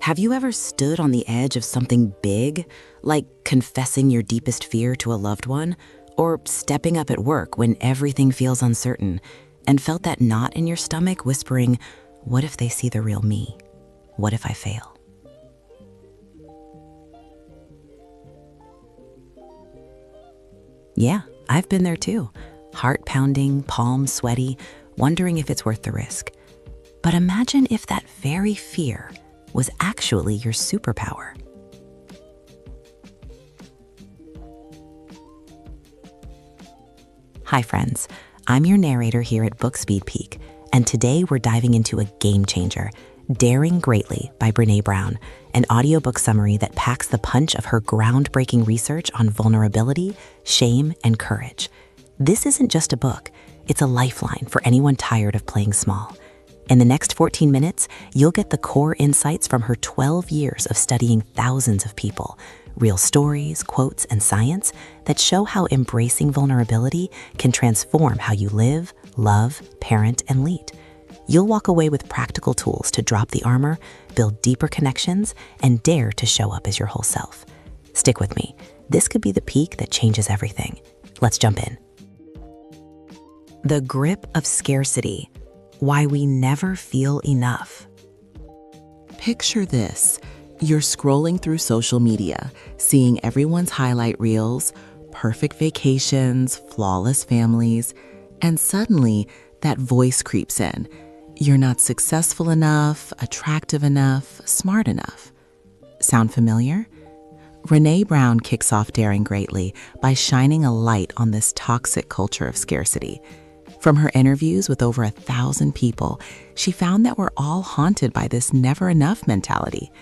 Have you ever stood on the edge of something big, like confessing your deepest fear to a loved one, or stepping up at work when everything feels uncertain, and felt that knot in your stomach whispering, "What if they see the real me? What if I fail?" Yeah, I've been there too. Heart pounding, palms sweaty, wondering if it's worth the risk. But imagine if that very fear was actually your superpower. Hi friends, I'm your narrator here at Book Speed Peak, and today we're diving into a game changer, Daring Greatly by Brené Brown, an audiobook summary that packs the punch of her groundbreaking research on vulnerability, shame, and courage. This isn't just a book, it's a lifeline for anyone tired of playing small. In the next 14 minutes, you'll get the core insights from her 12 years of studying thousands of people, real stories, quotes, and science that show how embracing vulnerability can transform how you live, love, parent, and lead. You'll walk away with practical tools to drop the armor, build deeper connections, and dare to show up as your whole self. Stick with me. This could be the peak that changes everything. Let's jump in. The grip of scarcity. Why we never feel enough. Picture this. You're scrolling through social media, seeing everyone's highlight reels, perfect vacations, flawless families, and suddenly that voice creeps in. You're not successful enough, attractive enough, smart enough. Sound familiar? Brené Brown kicks off Daring Greatly by shining a light on this toxic culture of scarcity. From her interviews with over 1,000 people, she found that we're all haunted by this never enough mentality.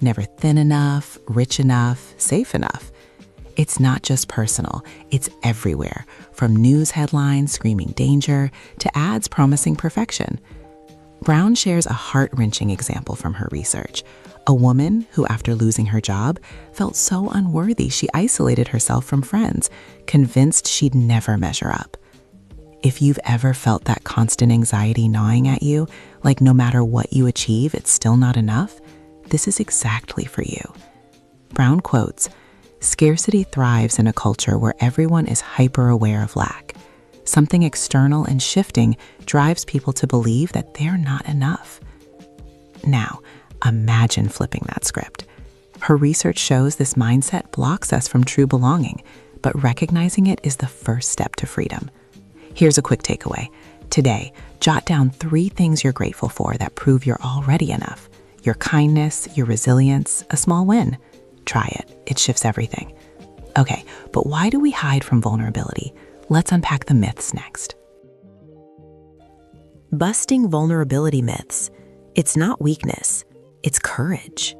Never thin enough, rich enough, safe enough. It's not just personal, it's everywhere, from news headlines screaming danger to ads promising perfection. Brown shares a heart-wrenching example from her research. A woman who, after losing her job, felt so unworthy she isolated herself from friends, convinced she'd never measure up. If you've ever felt that constant anxiety gnawing at you, like no matter what you achieve, it's still not enough, this is exactly for you. Brown quotes, "Scarcity thrives in a culture where everyone is hyper-aware of lack. Something external and shifting drives people to believe that they're not enough." Now, imagine flipping that script. Her research shows this mindset blocks us from true belonging, but recognizing it is the first step to freedom. Here's a quick takeaway. Today, jot down 3 things you're grateful for that prove you're already enough. Your kindness, your resilience, a small win. Try it. It shifts everything. Okay, but why do we hide from vulnerability? Let's unpack the myths next. Busting vulnerability myths. It's not weakness, it's courage.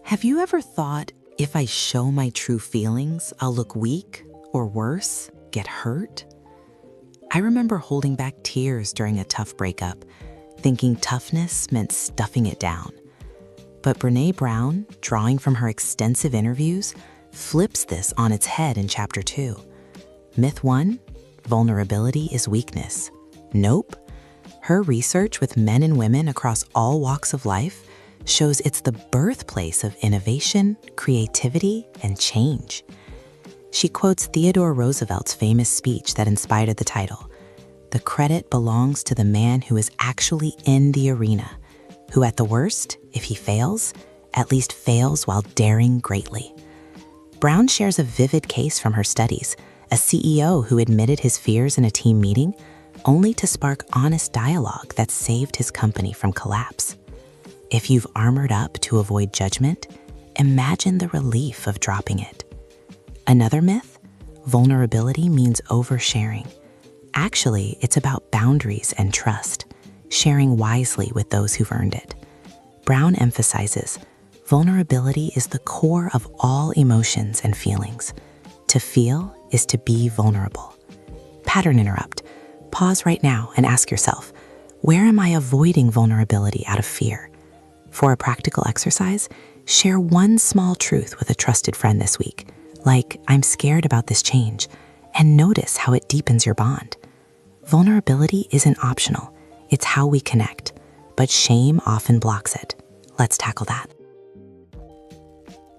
Have you ever thought, if I show my true feelings, I'll look weak, or worse, get hurt? I remember holding back tears during a tough breakup, thinking toughness meant stuffing it down. But Brené Brown, drawing from her extensive interviews, flips this on its head in Chapter 2. Myth 1, vulnerability is weakness. Nope. Her research with men and women across all walks of life shows it's the birthplace of innovation, creativity, and change. She quotes Theodore Roosevelt's famous speech that inspired the title, "The credit belongs to the man who is actually in the arena, who at the worst, if he fails, at least fails while daring greatly." Brown shares a vivid case from her studies, a CEO who admitted his fears in a team meeting, only to spark honest dialogue that saved his company from collapse. If you've armored up to avoid judgment, imagine the relief of dropping it. Another myth, vulnerability means oversharing. Actually, it's about boundaries and trust, sharing wisely with those who've earned it. Brown emphasizes, vulnerability is the core of all emotions and feelings. To feel is to be vulnerable. Pattern interrupt. Pause right now and ask yourself, where am I avoiding vulnerability out of fear? For a practical exercise, share one small truth with a trusted friend this week, like, "I'm scared about this change," and notice how it deepens your bond. Vulnerability isn't optional, it's how we connect, but shame often blocks it. Let's tackle that.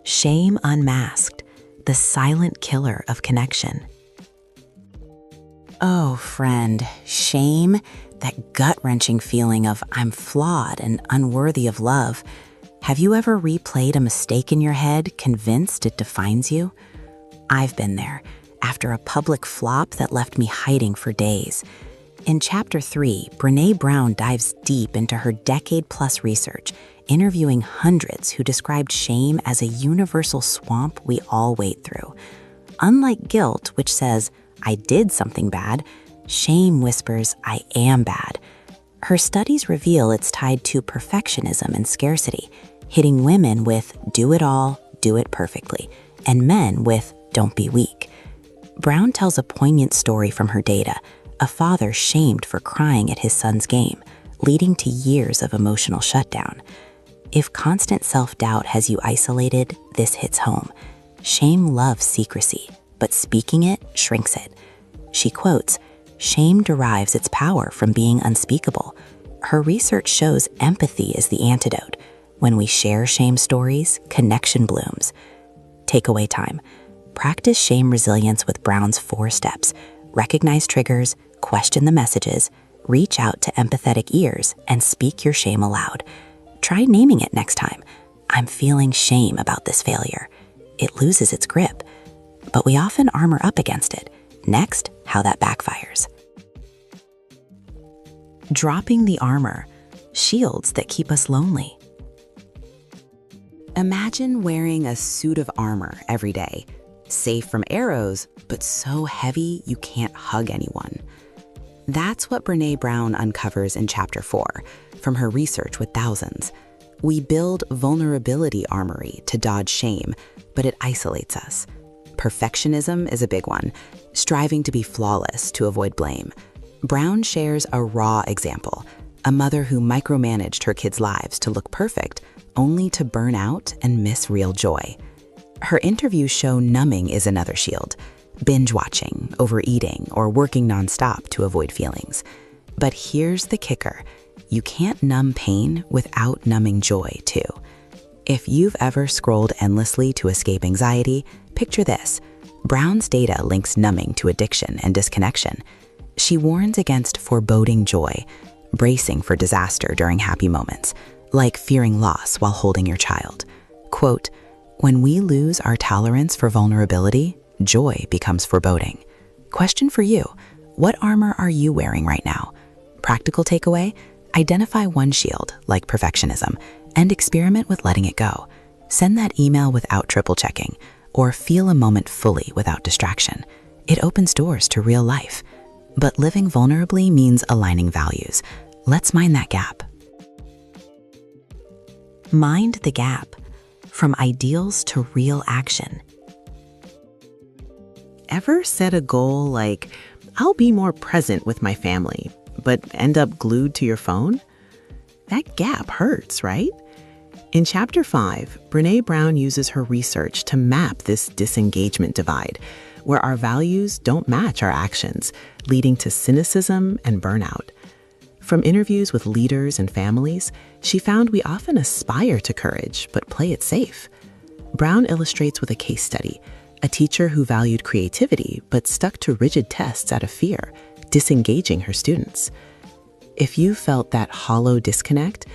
Shame unmasked, the silent killer of connection. Oh, friend, shame, that gut-wrenching feeling of I'm flawed and unworthy of love. Have you ever replayed a mistake in your head, convinced it defines you? I've been there, after a public flop that left me hiding for days. In Chapter 3, Brené Brown dives deep into her decade-plus research, interviewing hundreds who described shame as a universal swamp we all wade through. Unlike guilt, which says, I did something bad, shame whispers, I am bad. Her studies reveal it's tied to perfectionism and scarcity, hitting women with do it all, do it perfectly, and men with don't be weak. Brown tells a poignant story from her data, a father shamed for crying at his son's game, leading to years of emotional shutdown. If constant self-doubt has you isolated, this hits home. Shame loves secrecy, but speaking it shrinks it. She quotes, shame derives its power from being unspeakable. Her research shows empathy is the antidote. When we share shame stories, connection blooms. Takeaway time. Practice shame resilience with Brown's 4 steps. Recognize triggers, question the messages, reach out to empathetic ears, and speak your shame aloud. Try naming it next time. I'm feeling shame about this failure. It loses its grip. But we often armor up against it. Next, how that backfires. Dropping the armor, shields that keep us lonely. Imagine wearing a suit of armor every day, safe from arrows, but so heavy you can't hug anyone. That's what Brené Brown uncovers in Chapter 4 from her research with thousands. We build vulnerability armory to dodge shame, but it isolates us. Perfectionism is a big one, striving to be flawless to avoid blame. Brown shares a raw example, a mother who micromanaged her kids' lives to look perfect, only to burn out and miss real joy. Her interviews show numbing is another shield, binge watching, overeating, or working nonstop to avoid feelings. But here's the kicker. You can't numb pain without numbing joy, too. If you've ever scrolled endlessly to escape anxiety, picture this. Brown's data links numbing to addiction and disconnection. She warns against foreboding joy, bracing for disaster during happy moments, like fearing loss while holding your child. Quote, when we lose our tolerance for vulnerability, joy becomes foreboding. Question for you, what armor are you wearing right now? Practical takeaway, identify one shield, like perfectionism, and experiment with letting it go. Send that email without triple checking, or feel a moment fully without distraction. It opens doors to real life. But living vulnerably means aligning values. Let's mind that gap. Mind the gap. From ideals to real action. Ever set a goal like, I'll be more present with my family, but end up glued to your phone? That gap hurts, right? In Chapter 5, Brené Brown uses her research to map this disengagement divide, where our values don't match our actions, leading to cynicism and burnout. From interviews with leaders and families, she found we often aspire to courage, but play it safe. Brown illustrates with a case study, a teacher who valued creativity, but stuck to rigid tests out of fear, disengaging her students. If you felt that hollow disconnect,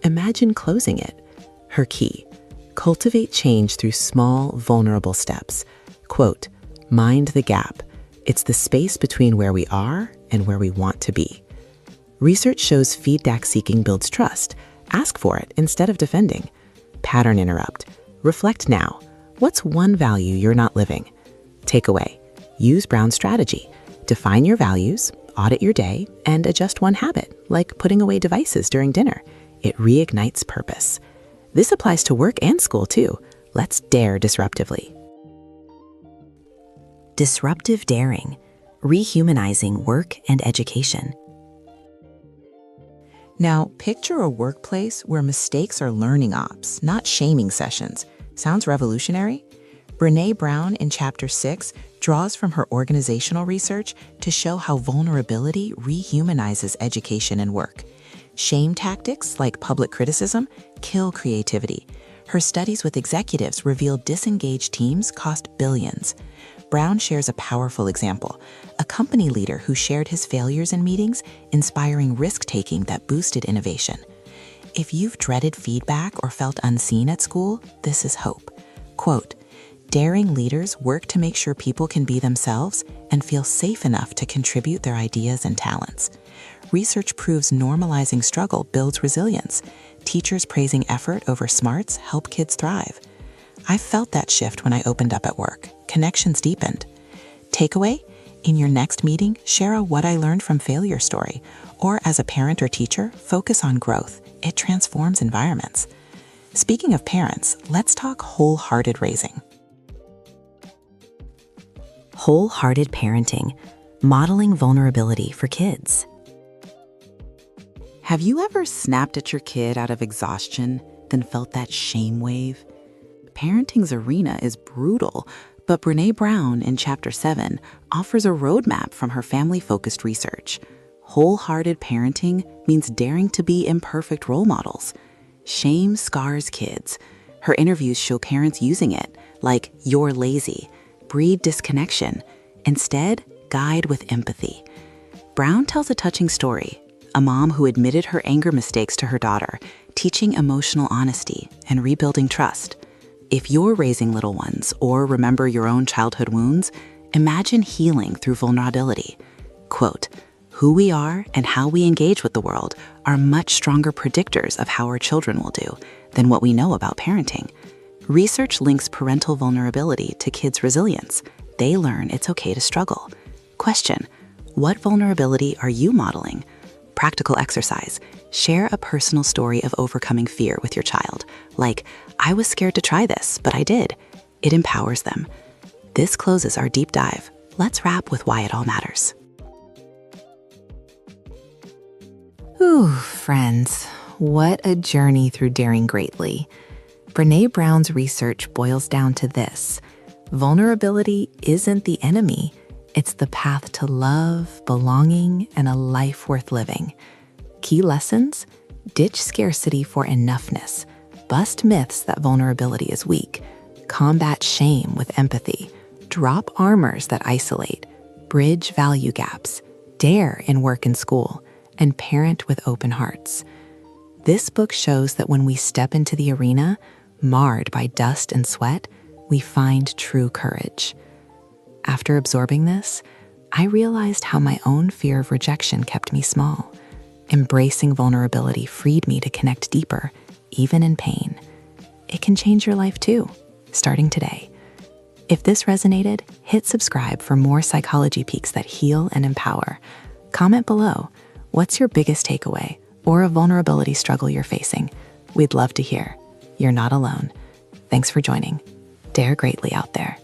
imagine closing it. Her key, cultivate change through small, vulnerable steps. Quote, mind the gap. It's the space between where we are and where we want to be. Research shows feedback seeking builds trust. Ask for it instead of defending. Pattern interrupt. Reflect now. What's one value you're not living? Takeaway. Use Brown's strategy. Define your values, audit your day, and adjust one habit, like putting away devices during dinner. It reignites purpose. This applies to work and school too. Let's dare disruptively. Disruptive daring. Rehumanizing work and education. Now, picture a workplace where mistakes are learning ops, not shaming sessions. Sounds revolutionary? Brené Brown in Chapter 6 draws from her organizational research to show how vulnerability rehumanizes education and work. Shame tactics, like public criticism, kill creativity. Her studies with executives reveal disengaged teams cost billions. Brown shares a powerful example, a company leader who shared his failures in meetings, inspiring risk-taking that boosted innovation. If you've dreaded feedback or felt unseen at school, this is hope. Quote, "Daring leaders work to make sure people can be themselves and feel safe enough to contribute their ideas and talents. Research proves normalizing struggle builds resilience. Teachers praising effort over smarts help kids thrive. I felt that shift when I opened up at work. Connections deepened." Takeaway? In your next meeting, share a what I learned from failure story, or as a parent or teacher, focus on growth. It transforms environments. Speaking of parents, let's talk wholehearted raising. Wholehearted parenting, modeling vulnerability for kids. Have you ever snapped at your kid out of exhaustion, then felt that shame wave? Parenting's arena is brutal, but Brené Brown in Chapter 7 offers a roadmap from her family-focused research. Wholehearted parenting means daring to be imperfect role models. Shame scars kids. Her interviews show parents using it, like "you're lazy," breed disconnection. Instead, guide with empathy. Brown tells a touching story, a mom who admitted her anger mistakes to her daughter, teaching emotional honesty and rebuilding trust. If you're raising little ones or remember your own childhood wounds, imagine healing through vulnerability. Quote, "Who we are and how we engage with the world are much stronger predictors of how our children will do than what we know about parenting." Research links parental vulnerability to kids' resilience. They learn it's okay to struggle. Question, what vulnerability are you modeling? Practical exercise. Share a personal story of overcoming fear with your child. Like, "I was scared to try this, but I did." It empowers them. This closes our deep dive. Let's wrap with why it all matters. Ooh, friends, what a journey through daring greatly. Brené Brown's research boils down to this: vulnerability isn't the enemy. It's the path to love, belonging, and a life worth living. Key lessons: ditch scarcity for enoughness, bust myths that vulnerability is weak, combat shame with empathy, drop armors that isolate, bridge value gaps, dare in work and school, and parent with open hearts. This book shows that when we step into the arena, marred by dust and sweat, we find true courage. After absorbing this, I realized how my own fear of rejection kept me small. Embracing vulnerability freed me to connect deeper, even in pain. It can change your life too, starting today. If this resonated, hit subscribe for more psychology peeks that heal and empower. Comment below, what's your biggest takeaway or a vulnerability struggle you're facing? We'd love to hear. You're not alone. Thanks for joining. Dare greatly out there.